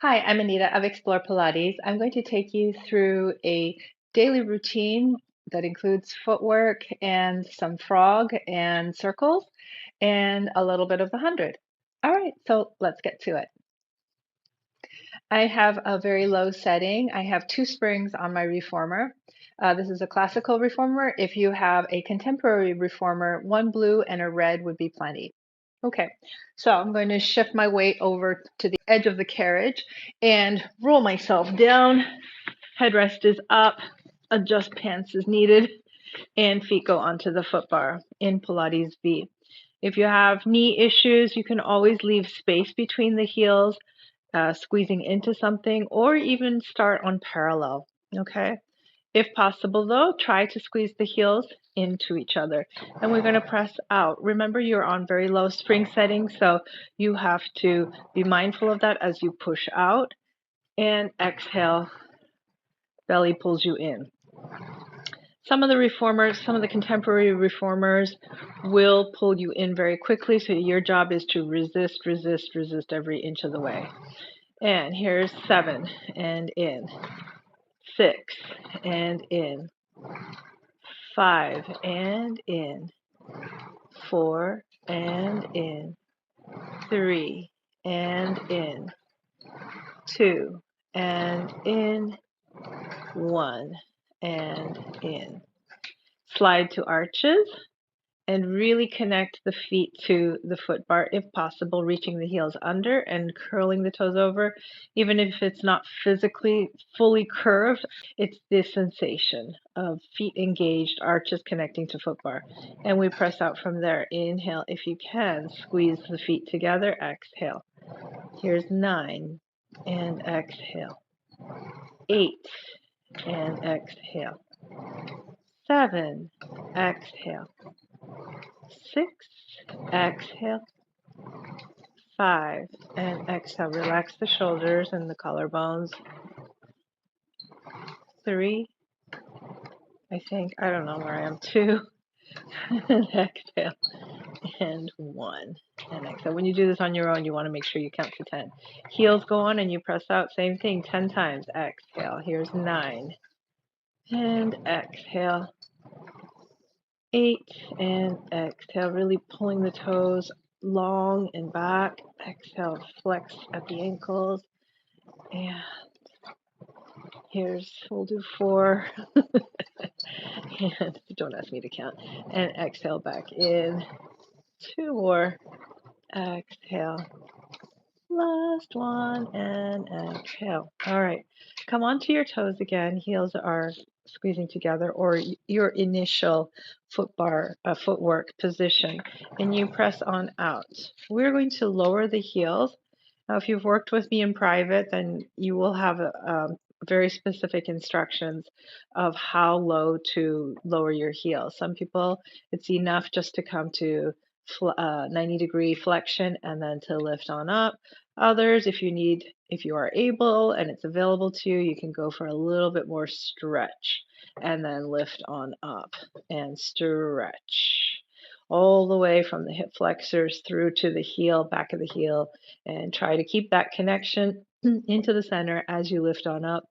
Hi, I'm Anita of Explore Pilates. I'm going to take you through a daily routine that includes footwork and some frog and circles and a little bit of the 100. All right, so let's get to it. I have a very low setting. I have 2 springs on my reformer. This is a classical reformer. If you have a contemporary reformer, 1 blue and a red would be plenty. Okay, so I'm going to shift my weight over to the edge of the carriage and roll myself down. Headrest is up, adjust pants as needed, and feet go onto the foot bar in Pilates V. If you have knee issues, you can always leave space between the heels, squeezing into something, or even start on parallel. Okay. If possible, though, try to squeeze the heels into each other. And we're going to press out. Remember, you're on very low spring settings, so you have to be mindful of that as you push out. And exhale, belly pulls you in. Some of the reformers, some of the contemporary reformers will pull you in very quickly, so your job is to resist, resist, resist every inch of the way. And here's 7 and in, 6 and in, 5 and in, 4 and in, 3 and in, 2 and in, 1 and in. Slide to arches and really connect the feet to the foot bar if possible, reaching the heels under and curling the toes over. Even if it's not physically fully curved, it's the sensation of feet engaged, arches connecting to foot bar. And we press out from there. Inhale, if you can, squeeze the feet together, exhale. Here's 9 and exhale. 8 and exhale. 7, exhale. 6, exhale. 5, and exhale. Relax the shoulders and the collarbones. 3, I think, I don't know where I am. 2, and exhale. And 1, and exhale. When you do this on your own, you want to make sure you count to 10. Heels go on and you press out. Same thing, 10 times. Exhale. Here's 9, and exhale. 8, and exhale. Really pulling the toes long and back. Exhale, flex at the ankles. And we'll do 4. And don't ask me to count. And exhale back in. 2 more. Exhale. Last one and exhale. All right. Come onto your toes again. Heels are squeezing together, or your initial footwork position, and you press on out. We're going to lower the heels. Now, if you've worked with me in private, then you will have very specific instructions of how low to lower your heels. Some people, it's enough just to come to 90-degree flexion and then to lift on up. Others, if you are able and it's available to you, you can go for a little bit more stretch and then lift on up and stretch all the way from the hip flexors through to the heel, back of the heel, and try to keep that connection into the center as you lift on up.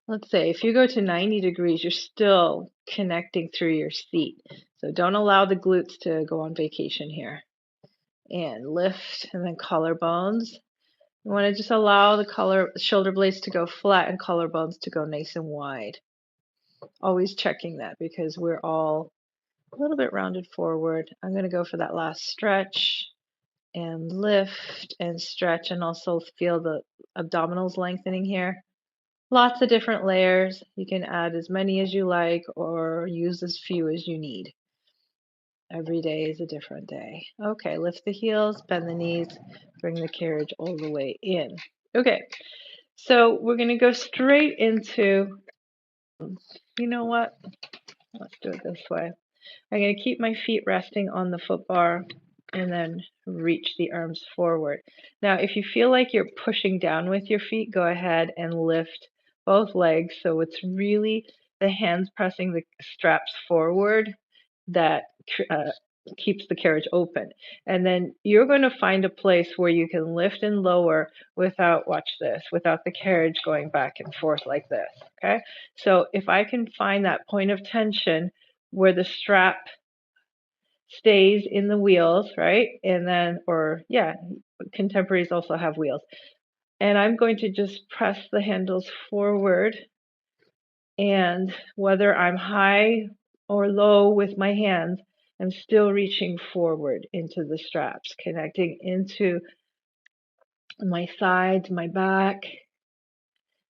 Let's say if you go to 90 degrees, you're still connecting through your seat. So don't allow the glutes to go on vacation here. And lift, and then collarbones. You want to just allow the shoulder blades to go flat and collarbones to go nice and wide. Always checking that because we're all a little bit rounded forward. I'm going to go for that last stretch and lift and stretch, and also feel the abdominals lengthening here. Lots of different layers. You can add as many as you like or use as few as you need. Every day is a different day. Okay, lift the heels, bend the knees, bring the carriage all the way in. Okay, so we're going to go straight into, you know what? Let's do it this way. I'm going to keep my feet resting on the foot bar and then reach the arms forward. Now, if you feel like you're pushing down with your feet, go ahead and lift both legs. So it's really the hands pressing the straps forward that keeps the carriage open. And then you're going to find a place where you can lift and lower without, watch this, without the carriage going back and forth like this. Okay. So if I can find that point of tension where the strap stays in the wheels, right? And then, or yeah, contemporaries also have wheels. And I'm going to just press the handles forward, and whether I'm high or low with my hands, I'm still reaching forward into the straps, connecting into my sides, my back.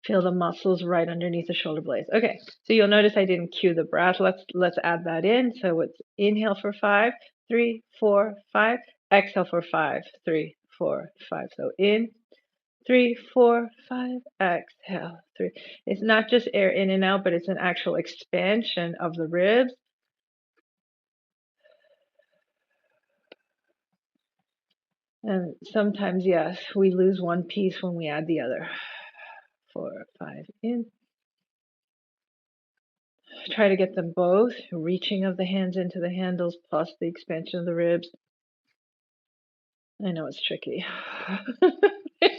Feel the muscles right underneath the shoulder blades. Okay, so you'll notice I didn't cue the breath. Let's add that in. So it's inhale for 5, 3, 4, 5. Exhale for 5, 3, 4, 5. So in, 3, 4, 5. Exhale, 3. It's not just air in and out, but it's an actual expansion of the ribs. And sometimes, yes, we lose one piece when we add the other. 4, 5, in. Try to get them both, reaching of the hands into the handles plus the expansion of the ribs. I know it's tricky.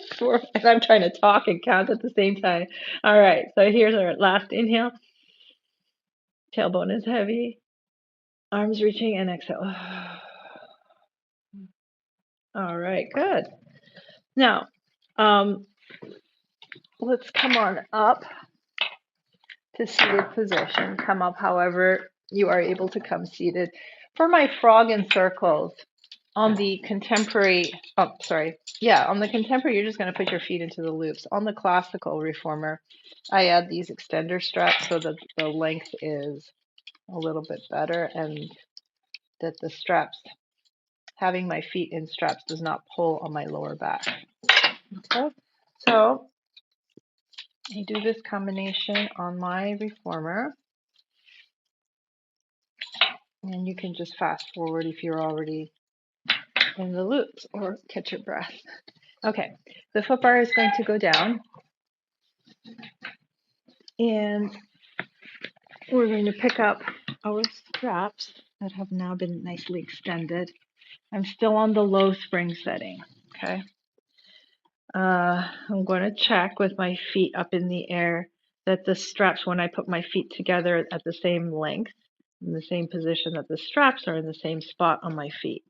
And I'm trying to talk and count at the same time. All right, so here's our last inhale. Tailbone is heavy. Arms reaching and exhale. All right, good. Now, let's come on up to seated position. Come up however you are able to come seated. For my frog and circles, on the contemporary, on the contemporary, you're just going to put your feet into the loops. On the classical reformer, I add these extender straps so that the length is a little bit better and that the straps, having my feet in straps does not pull on my lower back. Okay, so I do this combination on my reformer, and you can just fast forward if you're already in the loops or catch your breath. Okay, the foot bar is going to go down, and we're going to pick up our straps that have now been nicely extended. I'm still on the low spring setting, okay? I'm going to check with my feet up in the air that the straps, when I put my feet together at the same length, in the same position, that the straps are in the same spot on my feet.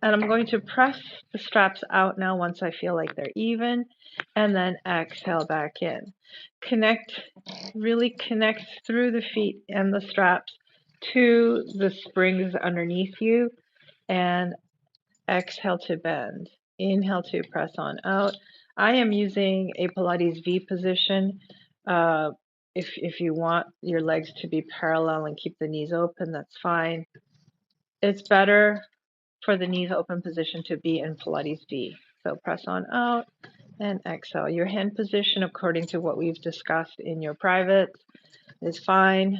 And I'm going to press the straps out now once I feel like they're even, and then exhale back in. Really connect through the feet and the straps to the springs underneath you, and exhale to bend. Inhale to press on out. I am using a Pilates V position. If you want your legs to be parallel and keep the knees open, that's fine. It's better for the knees open position to be in Pilates V. So press on out and exhale. Your hand position, according to what we've discussed in your private, is fine.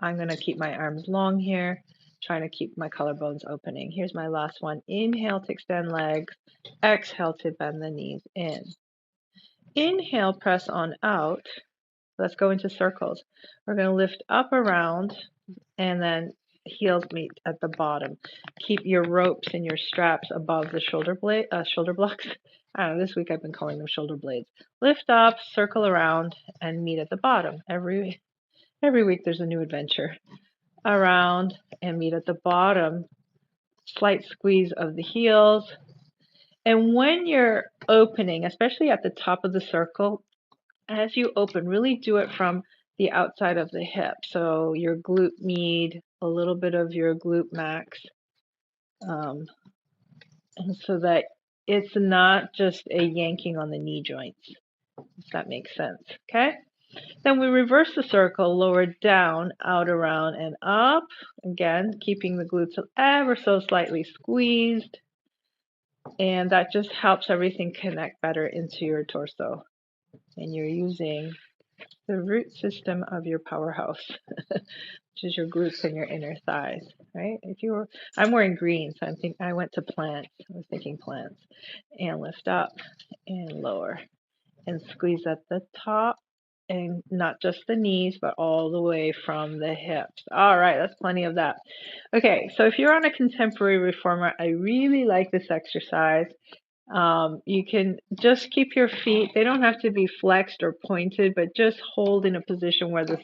I'm going to keep my arms long here, trying to keep my collarbones opening. Here's my last one. Inhale to extend legs. Exhale to bend the knees in. Inhale, press on out. Let's go into circles. We're going to lift up around and then heels meet at the bottom. Keep your ropes and your straps above the shoulder blocks. I don't know, this week I've been calling them shoulder blades. Lift up, circle around, and meet at the bottom. Every week there's a new adventure. Around and meet at the bottom. Slight squeeze of the heels. And when you're opening, especially at the top of the circle, as you open, really do it from the outside of the hip. So your glute med, a little bit of your glute max, and so that it's not just a yanking on the knee joints, if that makes sense. Okay. Then we reverse the circle, lower down, out, around, and up. Again, keeping the glutes ever so slightly squeezed. And that just helps everything connect better into your torso. And you're using the root system of your powerhouse, which is your glutes and your inner thighs, right? I'm wearing green, so I went to plants. I was thinking plants. And lift up and lower and squeeze at the top and not just the knees, but all the way from the hips. All right, that's plenty of that. Okay, so if you're on a contemporary reformer, I really like this exercise. You can just keep your feet, they don't have to be flexed or pointed, but just hold in a position where the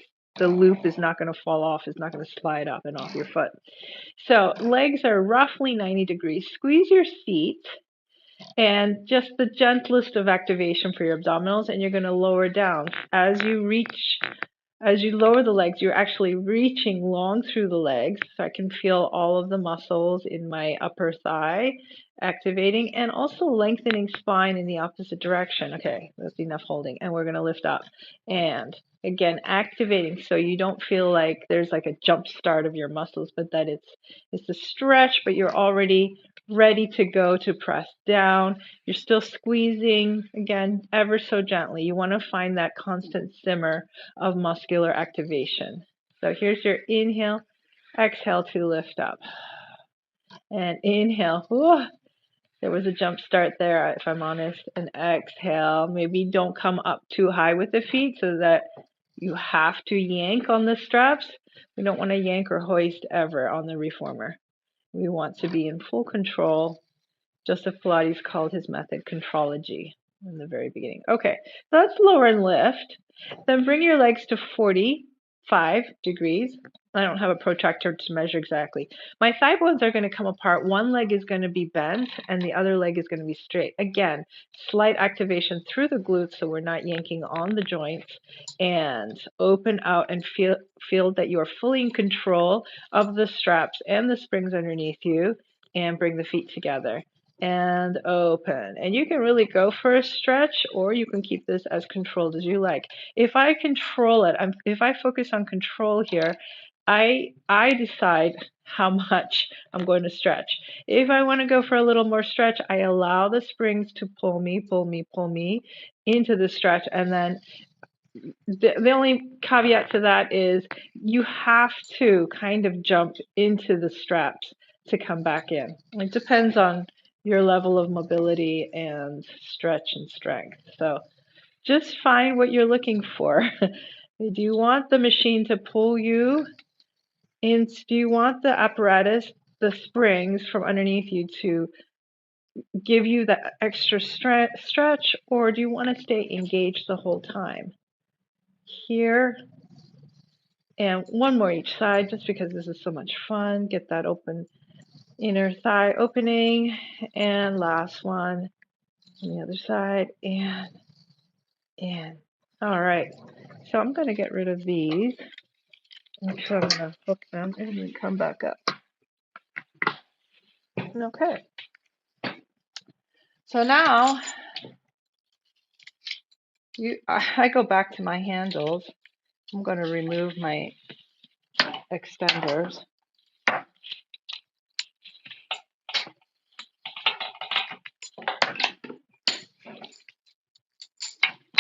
loop is not going to fall off, it's not going to slide up and off your foot. So legs are roughly 90 degrees. Squeeze your seat and just the gentlest of activation for your abdominals, and you're going to lower down. As you lower the legs, you're actually reaching long through the legs. So I can feel all of the muscles in my upper thigh activating, and also lengthening spine in the opposite direction. Okay, that's enough holding. And we're going to lift up. And again, activating so you don't feel like there's like a jump start of your muscles, but that it's a stretch, but you're already ready to go to press down. You're still squeezing, again, ever so gently. You want to find that constant simmer of muscular activation. So here's your inhale, exhale to lift up. And inhale. Whoa, there was a jump start there, if I'm honest. And exhale. Maybe don't come up too high with the feet so that you have to yank on the straps. We don't want to yank or hoist ever on the reformer. We want to be in full control. Joseph Pilates called his method contrology in the very beginning. Okay, so let's lower and lift. Then bring your legs to 45 degrees. I don't have a protractor to measure exactly. My thigh bones are going to come apart. One leg is going to be bent and the other leg is going to be straight. Again, slight activation through the glutes so we're not yanking on the joints, and open out and feel that you're fully in control of the straps and the springs underneath you, and bring the feet together and open. And you can really go for a stretch, or you can keep this as controlled as you like. If I control it, if I focus on control here, I decide how much I'm going to stretch. If I want to go for a little more stretch, I allow the springs to pull me into the stretch. And then the only caveat to that is you have to kind of jump into the straps to come back in. It depends on your level of mobility and stretch and strength. So just find what you're looking for. Do you want the machine to pull you in? Do you want the apparatus, the springs from underneath you, to give you that extra stretch, or do you want to stay engaged the whole time? Here, and one more each side, just because this is so much fun. Get that open inner thigh opening, and last one on the other side, and in. All right, so I'm going to get rid of these. I'm sure I'm going to hook them and then come back up. Okay, so now I go back to my handles. I'm going to remove my extenders.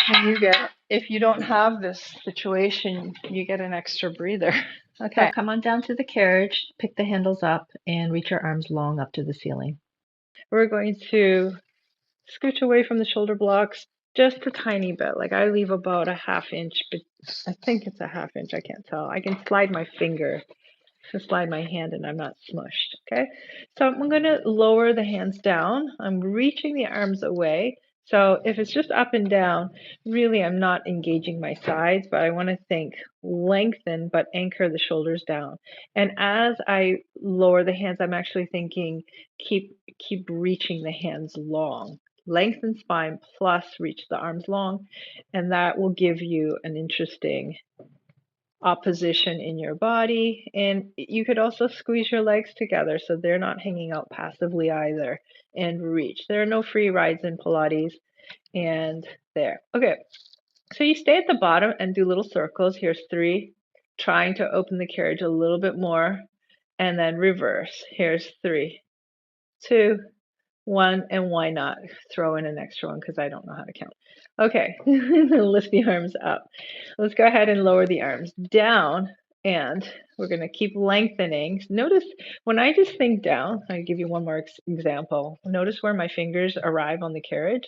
And you get, if you don't have this situation, you get an extra breather. Okay, so come on down to the carriage, pick the handles up, and reach your arms long up to the ceiling. We're going to scooch away from the shoulder blocks just a tiny bit. Like I leave about a ½ inch, but I think it's a ½ inch. I can't tell. I can slide my finger to slide my hand and I'm not smushed. Okay, so I'm going to lower the hands down. I'm reaching the arms away. So if it's just up and down, really I'm not engaging my sides, but I want to think lengthen but anchor the shoulders down. And as I lower the hands, I'm actually thinking keep reaching the hands long. Lengthen spine plus reach the arms long, and that will give you an interesting opposition in your body. And you could also squeeze your legs together so they're not hanging out passively either, and reach. There are no free rides in Pilates. And there. Okay, so you stay at the bottom and do little circles. Here's 3, trying to open the carriage a little bit more, and then reverse. Here's 3, 2, 1, and why not throw in an extra one because I don't know how to count. Okay, lift the arms up. Let's go ahead and lower the arms down, and we're going to keep lengthening. Notice when I just think down, I'll give you one more example. Notice where my fingers arrive on the carriage.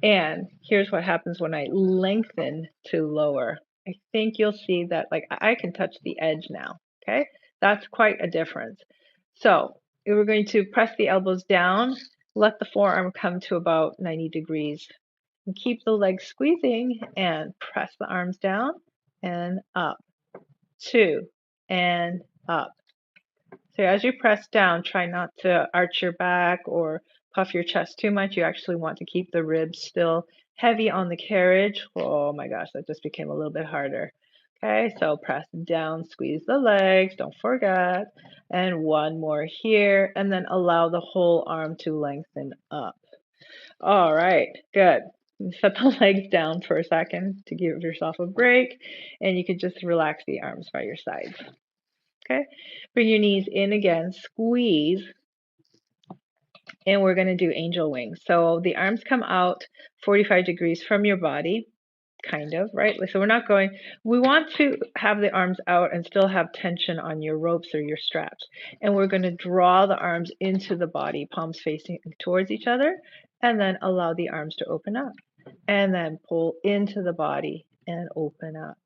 And here's what happens when I lengthen to lower. I think you'll see that like I can touch the edge now, okay? That's quite a difference. So we're going to press the elbows down, let the forearm come to about 90 degrees. And keep the legs squeezing and press the arms down and up, 2, and up. So as you press down, try not to arch your back or puff your chest too much. You actually want to keep the ribs still heavy on the carriage. Oh my gosh, that just became a little bit harder. Okay, so press down, squeeze the legs, don't forget. And one more here, and then allow the whole arm to lengthen up. All right, good. Set the legs down for a second to give yourself a break, and you can just relax the arms by your sides. Okay, bring your knees in again, squeeze, and we're going to do angel wings. So the arms come out 45 degrees from your body, kind of, right? So we're not going, we want to have the arms out and still have tension on your ropes or your straps. And we're going to draw the arms into the body, palms facing towards each other, and then allow the arms to open up. And then pull into the body and open up.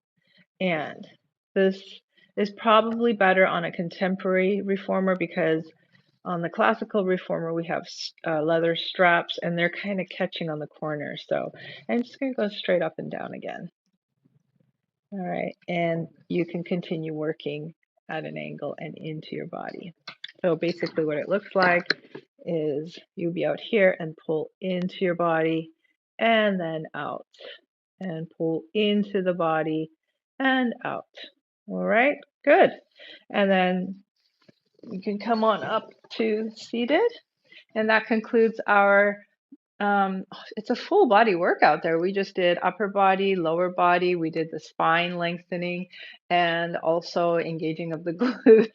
And this is probably better on a contemporary reformer because on the classical reformer we have leather straps and they're kind of catching on the corners. So I'm just going to go straight up and down again. All right, and you can continue working at an angle and into your body. So basically what it looks like is you'll be out here and pull into your body and then out and pull into the body and out. All right, good. And then you can come on up to seated. And that concludes our, it's a full body workout there. We just did upper body, lower body. We did the spine lengthening and also engaging of the glutes.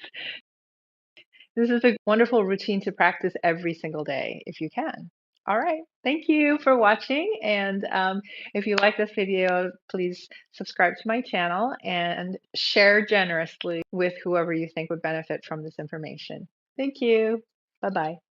This is a wonderful routine to practice every single day if you can. All right. Thank you for watching. And if you like this video, please subscribe to my channel and share generously with whoever you think would benefit from this information. Thank you. Bye-bye.